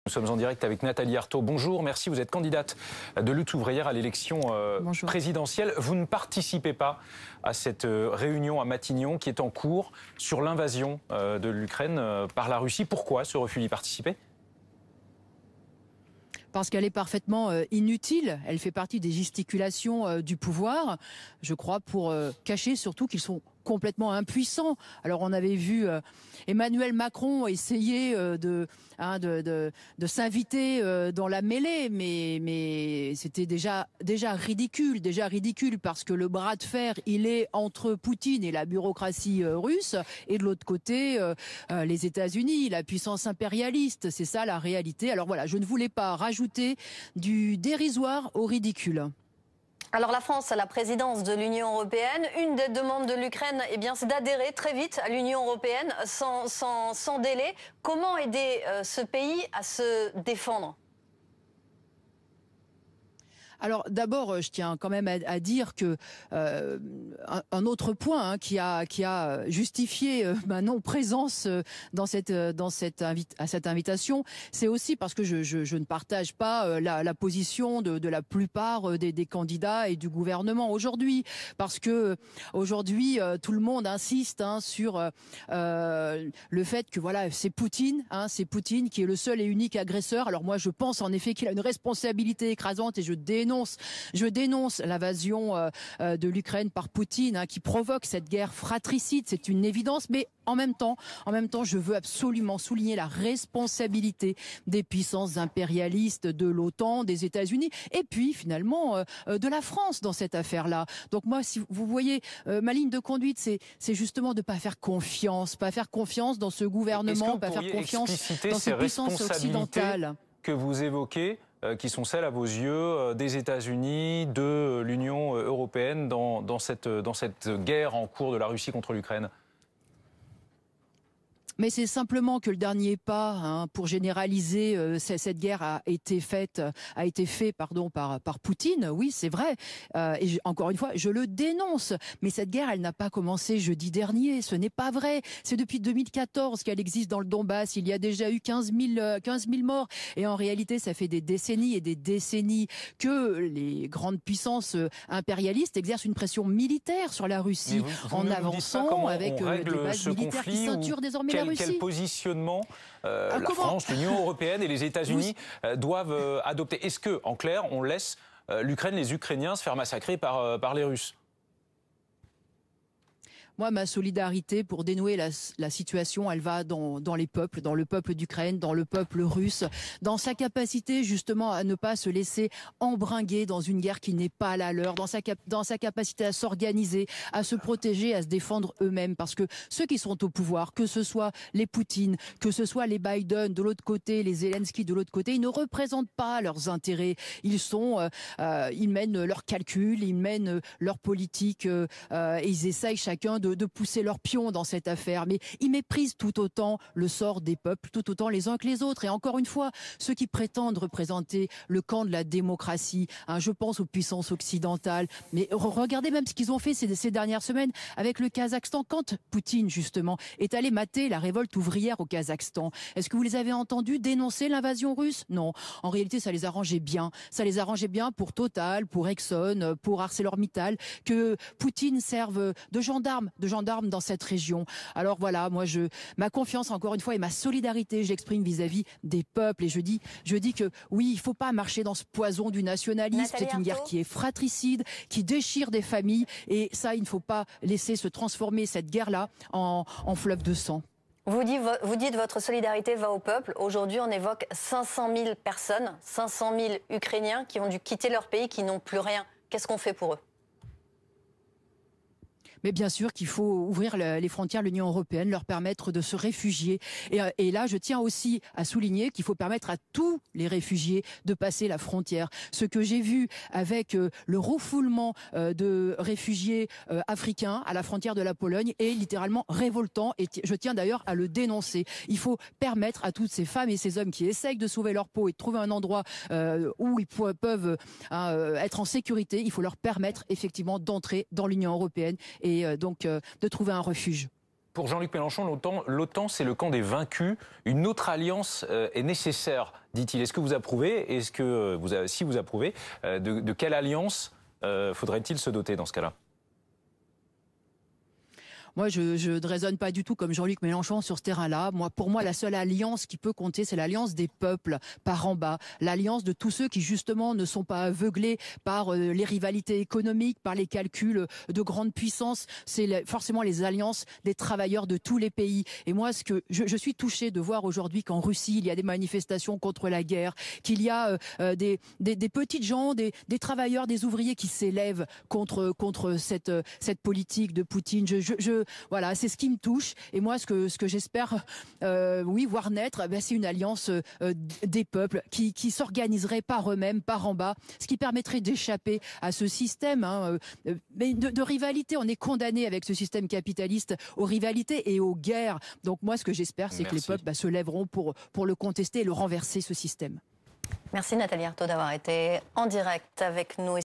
Nous sommes en direct avec Nathalie Arthaud. Bonjour, merci. Vous êtes candidate de lutte ouvrière à l'élection présidentielle. Vous ne participez pas à cette réunion à Matignon qui est en cours sur l'invasion de l'Ukraine par la Russie. Pourquoi ce refus d'y participer ? Parce qu'elle est parfaitement inutile. Elle fait partie des gesticulations du pouvoir, je crois, pour cacher surtout qu'ils sont complètement impuissants. Alors on avait vu Emmanuel Macron essayer de s'inviter dans la mêlée, mais c'était déjà ridicule parce que le bras de fer il est entre Poutine et la bureaucratie russe, et de l'autre côté les États-Unis, la puissance impérialiste. C'est ça la réalité. Alors voilà, je ne voulais pas rajouter du dérisoire au ridicule. Alors la France a la présidence de l'Union européenne. Une des demandes de l'Ukraine, c'est d'adhérer très vite à l'Union européenne sans délai. Comment aider ce pays à se défendre ? Alors d'abord, je tiens quand même à dire que un autre point qui a justifié ma non-présence à cette invitation, c'est aussi parce que je ne partage pas la position de la plupart des candidats et du gouvernement aujourd'hui, parce que aujourd'hui tout le monde insiste sur le fait que voilà, c'est Poutine qui est le seul et unique agresseur. Alors moi je pense en effet qu'il a une responsabilité écrasante, et je dénonce l'invasion de l'Ukraine par Poutine, qui provoque cette guerre fratricide. C'est une évidence, mais en même temps, je veux absolument souligner la responsabilité des puissances impérialistes, de l'OTAN, des États-Unis, et puis finalement de la France dans cette affaire-là. Donc moi, si vous voyez, ma ligne de conduite, c'est justement de ne pas faire confiance dans ce gouvernement, pas faire confiance dans ces puissances occidentales que vous évoquez, qui sont celles à vos yeux des États-Unis, de l'Union européenne dans cette guerre en cours de la Russie contre l'Ukraine ? Mais c'est simplement que le dernier pas pour généraliser cette guerre a été fait par Poutine. Oui, c'est vrai. Et encore une fois, je le dénonce. Mais cette guerre, elle n'a pas commencé jeudi dernier. Ce n'est pas vrai. C'est depuis 2014 qu'elle existe dans le Donbass. Il y a déjà eu 15 000 morts. Et en réalité, ça fait des décennies et des décennies que les grandes puissances impérialistes exercent une pression militaire sur la Russie en avançant avec des bases militaires qui ceinturent désormais la Russie. Quel positionnement la France, l'Union européenne et les États-Unis doivent adopter ? Est-ce que, en clair, on laisse l'Ukraine, les Ukrainiens se faire massacrer par les Russes ? Moi, ma solidarité pour dénouer la situation, elle va dans les peuples, dans le peuple d'Ukraine, dans le peuple russe, dans sa capacité justement à ne pas se laisser embringuer dans une guerre qui n'est pas la leur, dans sa capacité à s'organiser, à se protéger, à se défendre eux-mêmes. Parce que ceux qui sont au pouvoir, que ce soit les Poutine, que ce soit les Biden de l'autre côté, les Zelensky de l'autre côté, ils ne représentent pas leurs intérêts. Ils mènent leurs calculs, ils mènent leur politique et ils essayent chacun de pousser leurs pions dans cette affaire, mais ils méprisent tout autant le sort des peuples, tout autant les uns que les autres. Et encore une fois, ceux qui prétendent représenter le camp de la démocratie, je pense aux puissances occidentales, mais regardez même ce qu'ils ont fait ces dernières semaines avec le Kazakhstan, quand Poutine justement est allé mater la révolte ouvrière au Kazakhstan. Est-ce que vous les avez entendus dénoncer l'invasion russe ? Non. En réalité, ça les arrangeait bien. Ça les arrangeait bien pour Total, pour Exxon, pour ArcelorMittal, que Poutine serve de gendarme dans cette région. Alors voilà, moi ma confiance encore une fois et ma solidarité, je l'exprime vis-à-vis des peuples, et je dis que oui, il faut pas marcher dans ce poison du nationalisme. C'est une guerre qui est fratricide, qui déchire des familles, et ça, il ne faut pas laisser se transformer cette guerre-là en fleuve de sang. Vous dites votre solidarité va au peuple. Aujourd'hui, on évoque 500 000 personnes, 500 000 Ukrainiens qui ont dû quitter leur pays, qui n'ont plus rien. Qu'est-ce qu'on fait pour eux ? Mais bien sûr qu'il faut ouvrir les frontières de l'Union européenne, leur permettre de se réfugier. Et là, je tiens aussi à souligner qu'il faut permettre à tous les réfugiés de passer la frontière. Ce que j'ai vu avec le refoulement de réfugiés africains à la frontière de la Pologne est littéralement révoltant, et je tiens d'ailleurs à le dénoncer. Il faut permettre à toutes ces femmes et ces hommes qui essayent de sauver leur peau et de trouver un endroit où ils peuvent être en sécurité, il faut leur permettre effectivement d'entrer dans l'Union européenne et donc de trouver un refuge. pour Jean-Luc Mélenchon, l'OTAN, c'est le camp des vaincus. Une autre alliance est nécessaire, dit-il. Est-ce que vous approuvez? Si vous approuvez, de quelle alliance faudrait-il se doter dans ce cas-là? Moi, je ne raisonne pas du tout comme Jean-Luc Mélenchon sur ce terrain-là. Pour moi, la seule alliance qui peut compter, c'est l'alliance des peuples par en bas. L'alliance de tous ceux qui, justement, ne sont pas aveuglés par les rivalités économiques, par les calculs de grande puissance. C'est forcément les alliances des travailleurs de tous les pays. Et moi, je suis touchée de voir aujourd'hui qu'en Russie, il y a des manifestations contre la guerre, qu'il y a des petites gens, des travailleurs, des ouvriers qui s'élèvent contre cette politique de Poutine. Voilà, c'est ce qui me touche. Et moi, ce que j'espère, voir naître, c'est une alliance des peuples qui s'organiserait par eux-mêmes, par en bas, ce qui permettrait d'échapper à ce système mais de rivalité. On est condamné avec ce système capitaliste aux rivalités et aux guerres. Donc moi, ce que j'espère, c'est que les peuples se lèveront pour le contester et le renverser, ce système. Merci Nathalie Arthaud d'avoir été en direct avec nous.